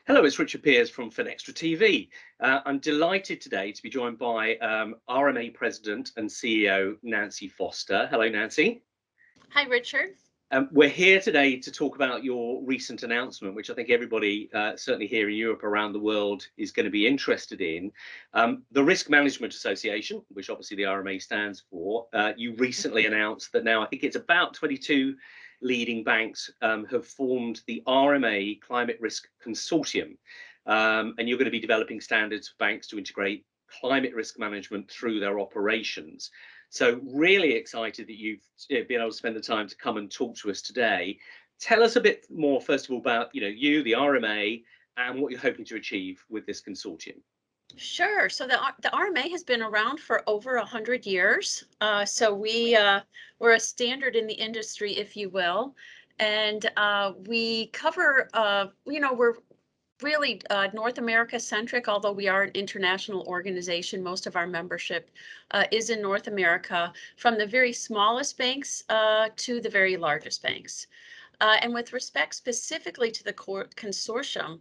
Hello, it's Richard Pears from FinextraTV. I'm delighted today to be joined by RMA President and CEO Nancy Foster. Hello, Nancy. Hi, Richard. We're here today to talk about your recent announcement, which I think everybody, certainly here in Europe, around the world, is going to be interested in. The Risk Management Association, which obviously the RMA stands for, you recently announced that now I think it's about 22 leading banks have formed the RMA Climate Risk Consortium. And you're going to be developing standards for banks to integrate climate risk management through their operations. So really excited that you've been able to spend the time to come and talk to us today. Tell us a bit more, first of all, about you, the RMA, and what you're hoping to achieve with this consortium. Sure. So the RMA has been around for over 100 years. So we're a standard in the industry, if you will, and we cover. We're really North America centric, although we are an international organization. Most of our membership is in North America, from the very smallest banks to the very largest banks. And with respect specifically to the consortium,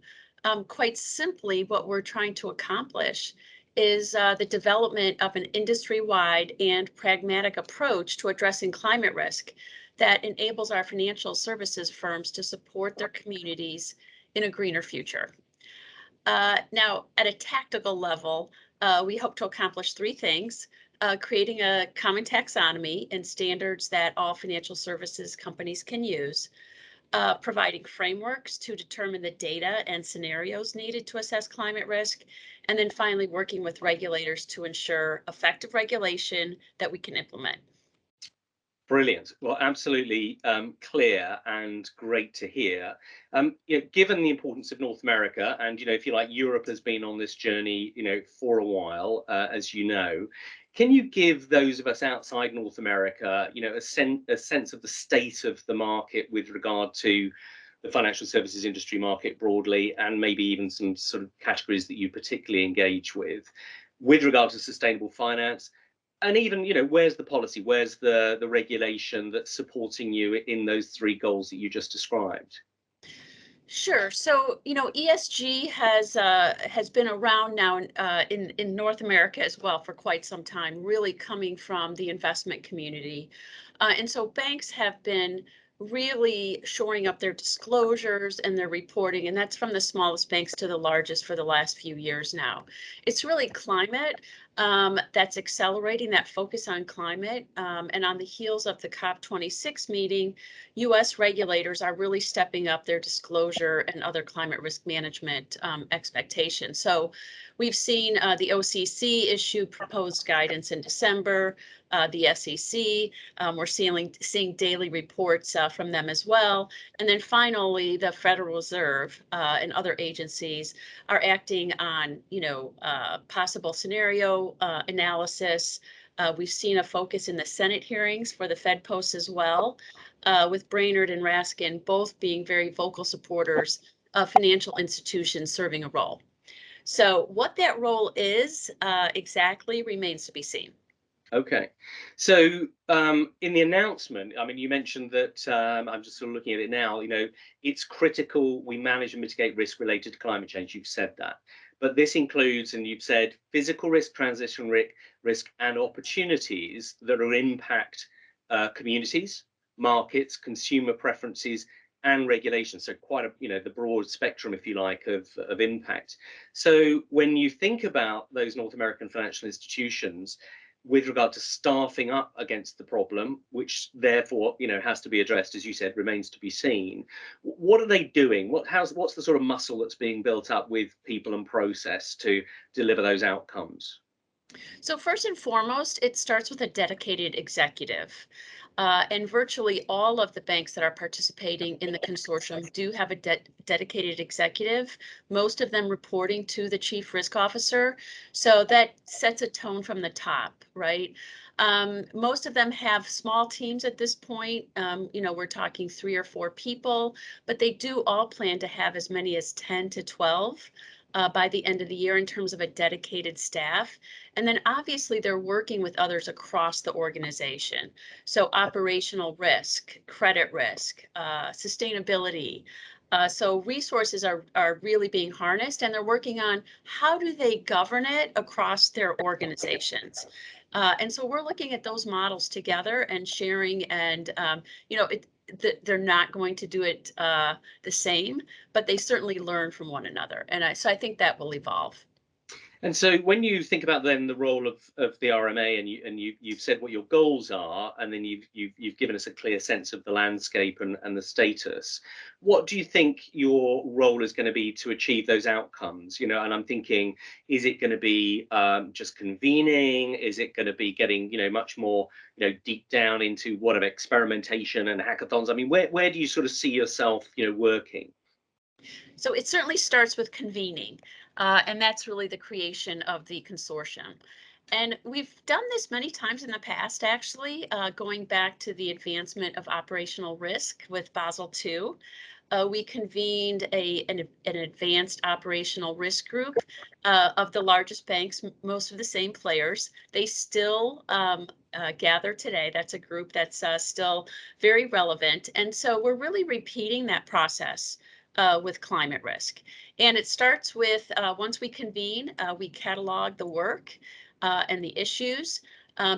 quite simply, what we're trying to accomplish is the development of an industry-wide and pragmatic approach to addressing climate risk that enables our financial services firms to support their communities in a greener future. Now, at a tactical level, we hope to accomplish three things: creating a common taxonomy and standards that all financial services companies can use, providing frameworks to determine the data and scenarios needed to assess climate risk, and then finally working with regulators to ensure effective regulation that we can implement. Brilliant. Well, absolutely clear and great to hear. Given the importance of North America, and if you like, Europe has been on this journey, for a while, as you know. Can you give those of us outside North America, a sense of the state of the market with regard to the financial services industry market broadly, and maybe even some sort of categories that you particularly engage with regard to sustainable finance? And even, where's the policy? Where's the regulation that's supporting you in those three goals that you just described? Sure. So, ESG has been around now in North America as well for quite some time, really coming from the investment community. And so banks have been really shoring up their disclosures and their reporting, and that's from the smallest banks to the largest for the last few years now. It's really climate that's accelerating that focus on climate. And on the heels of the COP26 meeting, U.S. regulators are really stepping up their disclosure and other climate risk management expectations. So we've seen the OCC issue proposed guidance in December, the SEC, we're seeing daily reports from them as well. And then finally, the Federal Reserve and other agencies are acting on, possible scenario analysis. We've seen a focus in the Senate hearings for the Fed posts as well, with Brainerd and Raskin both being very vocal supporters of financial institutions serving a role. So what that role is exactly remains to be seen. Okay, so in the announcement, I mean, you mentioned that I'm just sort of looking at it now. It's critical we manage and mitigate risk related to climate change. You've said that, but this includes, and you've said, physical risk, transition risk, and opportunities that will impact communities, markets, consumer preferences, and regulation. So quite a the broad spectrum, if you like, of impact. So when you think about those North American financial institutions, with regard to staffing up against the problem, which therefore has to be addressed, as you said, remains to be seen. What are they doing? What's the sort of muscle that's being built up with people and process to deliver those outcomes? So first and foremost, it starts with a dedicated executive. And virtually all of the banks that are participating in the consortium do have a dedicated executive, most of them reporting to the chief risk officer. So that sets a tone from the top, right? Most of them have small teams at this point. We're talking 3 or 4 people, but they do all plan to have as many as 10 to 12 by the end of the year in terms of a dedicated staff. And then obviously they're working with others across the organization. So operational risk, credit risk, sustainability, So resources are really being harnessed, and they're working on how do they govern it across their organizations. And so we're looking at those models together and sharing, and they're not going to do it the same, but they certainly learn from one another. And so I think that will evolve. And so when you think about then the role of the RMA, and you've said what your goals are, and then you've given us a clear sense of the landscape and the status, what do you think your role is going to be to achieve those outcomes? You know, and I'm thinking, is it going to be just convening? Is it going to be getting, much more, deep down into what of experimentation and hackathons? I mean, where do you sort of see yourself, working? So it certainly starts with convening, and that's really the creation of the consortium. And we've done this many times in the past, actually, going back to the advancement of operational risk with Basel II. We convened an advanced operational risk group of the largest banks, most of the same players. They still gather today. That's a group that's still very relevant. And so we're really repeating that process with climate risk. And it starts with once we convene, we catalog the work and the issues.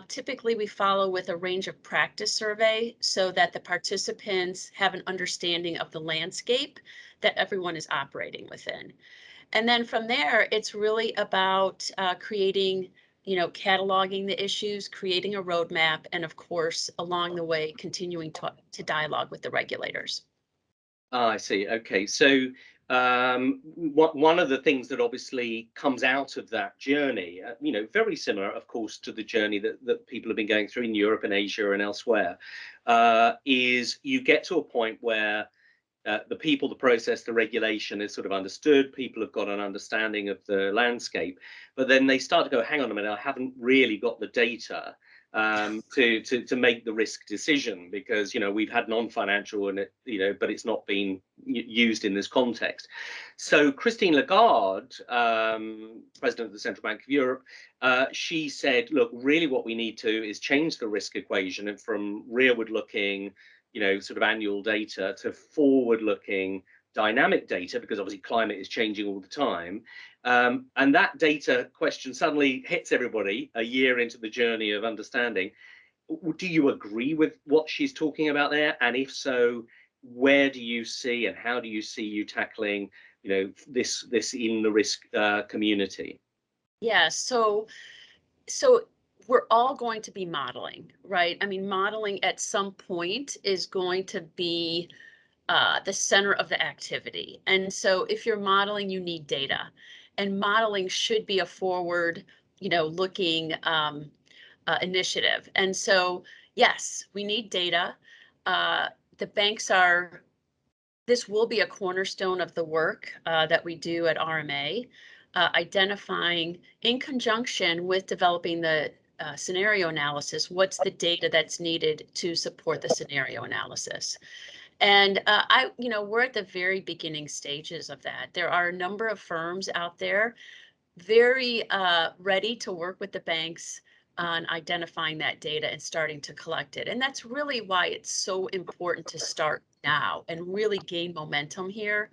Typically, we follow with a range of practice survey so that the participants have an understanding of the landscape that everyone is operating within. And then from there, it's really about creating, cataloging the issues, creating a roadmap, and of course, along the way, continuing to dialogue with the regulators. Ah, I see. Okay. So one of the things that obviously comes out of that journey, very similar, of course, to the journey that people have been going through in Europe and Asia and elsewhere, is you get to a point where the people, the process, the regulation is sort of understood. People have got an understanding of the landscape, but then they start to go, hang on a minute, I haven't really got the data to make the risk decision, because we've had non-financial, and but it's not been used in this context. So Christine Lagarde, president of the Central Bank of Europe, she said, look, really what we need to is change the risk equation, and from rearward looking, sort of annual data, to forward looking dynamic data, because obviously climate is changing all the time. And that data question suddenly hits everybody a year into the journey of understanding. Do you agree with what she's talking about there? And if so, where do you see, and how do you see you tackling, this in the risk community? Yeah, so we're all going to be modeling, right? I mean, modeling at some point is going to be the center of the activity. And so if you're modeling, you need data. And modeling should be a forward, looking initiative. And so, yes, we need data. The banks this will be a cornerstone of the work that we do at RMA, identifying in conjunction with developing the scenario analysis, what's the data that's needed to support the scenario analysis. And we're at the very beginning stages of that. There are a number of firms out there very ready to work with the banks on identifying that data and starting to collect it. And that's really why it's so important to start now and really gain momentum here.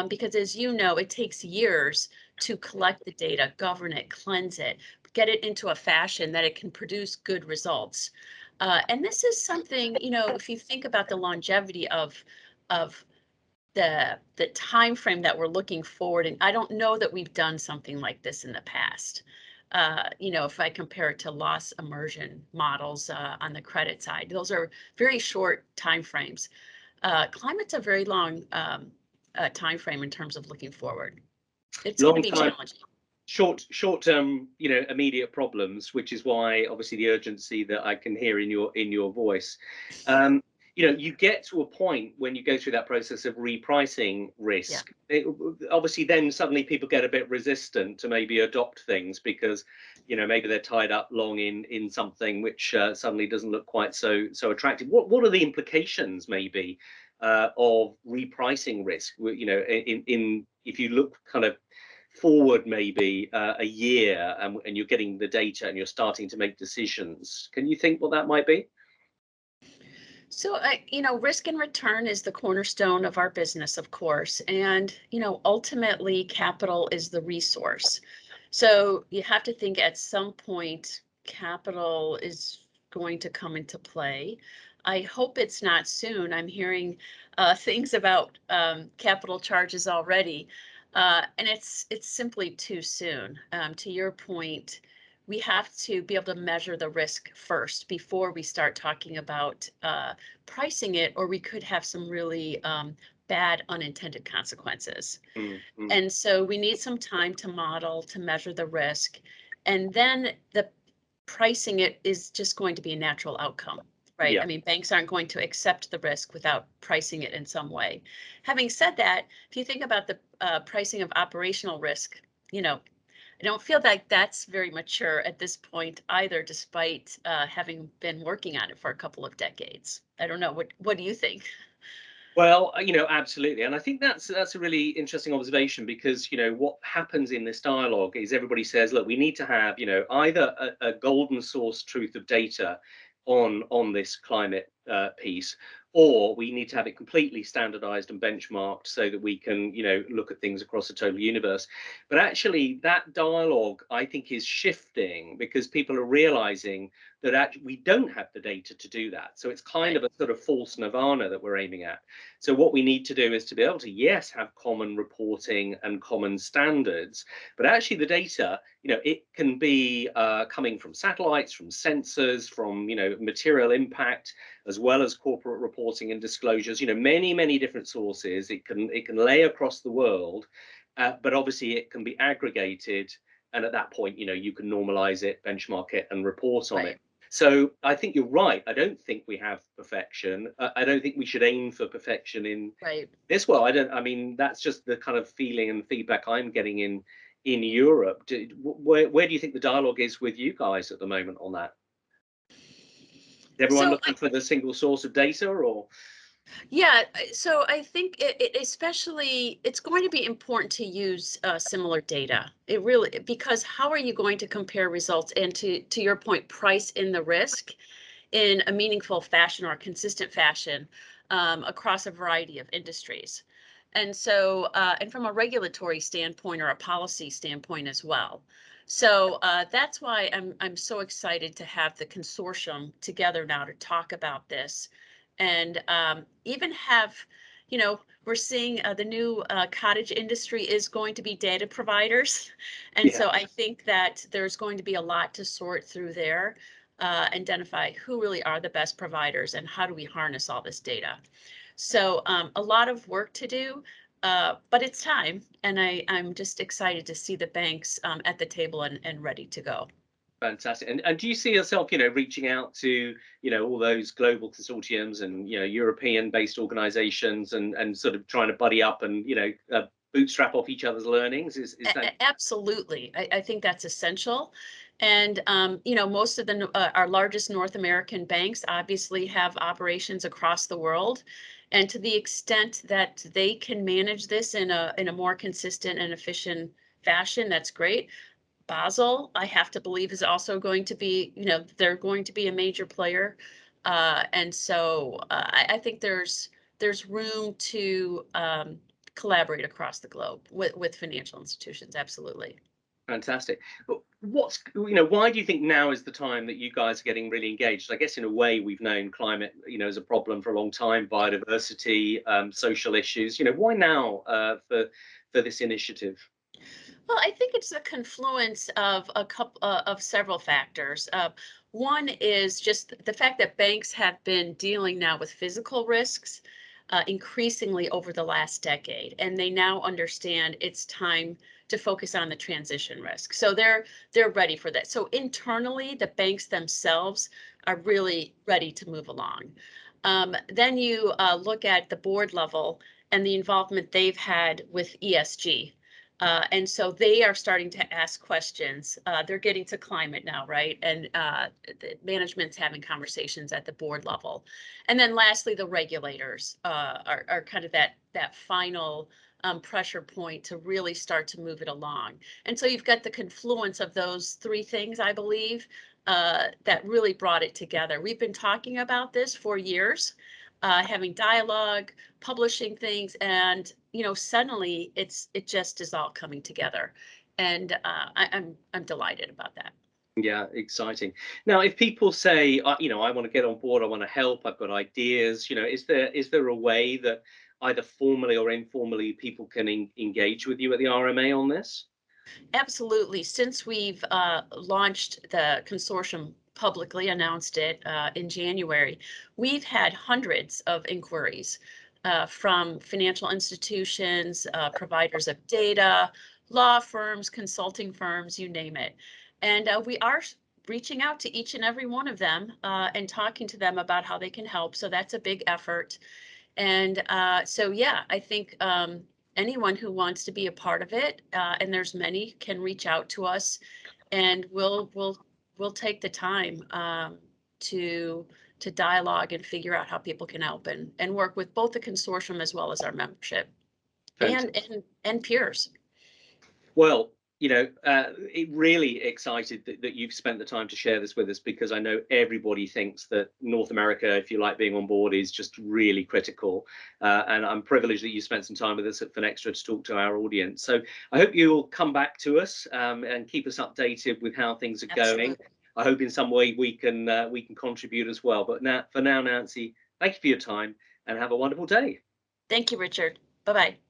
Because as you know, it takes years to collect the data, govern it, cleanse it, get it into a fashion that it can produce good results. And this is something, if you think about the longevity of the time frame that we're looking forward, and I don't know that we've done something like this in the past. If I compare it to loss immersion models on the credit side, those are very short time frames. Climate's a very long time frame in terms of looking forward. It's going to Long be time, challenging. short term, immediate problems, which is why obviously the urgency that I can hear in your voice. You get to a point when you go through that process of repricing Yeah. risk. Obviously, then suddenly people get a bit resistant to maybe adopt things, because maybe they're tied up long in something which suddenly doesn't look quite so attractive. What are the implications maybe of repricing risk? In if you look kind of forward maybe a year, and you're getting the data and you're starting to make decisions, can you think what that might be? So risk and return is the cornerstone of our business, of course, and ultimately capital is the resource. So you have to think at some point capital is going to come into play. I hope it's not soon. I'm hearing things about capital charges already, and it's simply too soon. To your point, we have to be able to measure the risk first before we start talking about pricing it, or we could have some really bad unintended consequences. Mm, mm. And so we need some time to model, to measure the risk, and then the pricing it is just going to be a natural outcome, right? Yeah. I mean, banks aren't going to accept the risk without pricing it in some way. Having said that, if you think about the pricing of operational risk, I don't feel like that's very mature at this point either, despite having been working on it for a couple of decades. I don't know. What do you think? Well, absolutely, and I think that's a really interesting observation because what happens in this dialogue is everybody says, look, we need to have either a golden source truth of data on this climate piece, or we need to have it completely standardized and benchmarked so that we can look at things across the total universe. But actually, that dialogue I think is shifting because people are realizing that actually we don't have the data to do that. So it's kind Right, of a sort of false nirvana that we're aiming at. So what we need to do is to be able to, yes, have common reporting and common standards, but actually the data, it can be coming from satellites, from sensors, from material impact, as well as corporate reporting and disclosures. Many many different sources. It can lay across the world, but obviously it can be aggregated. And at that point, you can normalize it, benchmark it, and report on right, it. So I think you're right. I don't think we have perfection. I don't think we should aim for perfection in right. this world. I don't. I mean, that's just the kind of feeling and feedback I'm getting in Europe. Where do you think the dialogue is with you guys at the moment on that? Is everyone So looking for the single source of data, or yeah, so I think it especially it's going to be important to use similar data. It really because how are you going to compare results and to your point, price in the risk in a meaningful fashion or a consistent fashion across a variety of industries? And so, and from a regulatory standpoint or a policy standpoint as well. So that's why I'm so excited to have the consortium together now to talk about this, and even have, we're seeing the new cottage industry is going to be data providers, and yeah, so I think that there's going to be a lot to sort through there, identify who really are the best providers and how do we harness all this data. So a lot of work to do, but it's time, and I'm just excited to see the banks at the table and ready to go. fantastic. And do you see yourself, reaching out to all those global consortiums and European-based organisations and sort of trying to buddy up and bootstrap off each other's learnings? Is that Absolutely, I think that's essential. And most of our largest North American banks obviously have operations across the world, and to the extent that they can manage this in a more consistent and efficient fashion, that's great. Basel, I have to believe, is also going to be, they're going to be a major player. And so I think there's room to collaborate across the globe with financial institutions. Absolutely. fantastic? But why do you think now is the time that you guys are getting really engaged? I guess in a way we've known climate, as a problem for a long time, biodiversity, social issues. Why now for this initiative? Well, I think it's a confluence of a couple of several factors. One is just the fact that banks have been dealing now with physical risks increasingly over the last decade, and they now understand it's time to focus on the transition risk. So they're ready for that. So internally, the banks themselves are really ready to move along. Then you look at the board level and the involvement they've had with ESG, and so they are starting to ask questions. They're getting to climate now, right? And the management's having conversations at the board level. And then lastly, the regulators are kind of that final pressure point to really start to move it along. And so you've got the confluence of those three things, I believe. that really brought it together. We've been talking about this for years, having dialogue, publishing things, and suddenly it just is all coming together, and I'm delighted about that. Yeah, exciting. Now, if people say, I want to get on board, I want to help, I've got ideas, is there a way that either formally or informally people can engage with you at the RMA on this? Absolutely. Since we've launched the consortium, publicly announced it in January, we've had hundreds of inquiries from financial institutions, providers of data, law firms, consulting firms, you name it. And we are reaching out to each and every one of them and talking to them about how they can help. So that's a big effort. And so, yeah, I think anyone who wants to be a part of it, and there's many, can reach out to us, and we'll take the time to dialogue and figure out how people can help and work with both the consortium as well as our membership and Fantastic. and peers. Well, it really excited that you've spent the time to share this with us, because I know everybody thinks that North America, if you like, being on board is just really critical. And I'm privileged that you spent some time with us at Finextra to talk to our audience. So I hope you'll come back to us and keep us updated with how things are going. Absolutely. I hope in some way we can contribute as well. But now, for now, Nancy, thank you for your time and have a wonderful day. Thank you, Richard. Bye-bye.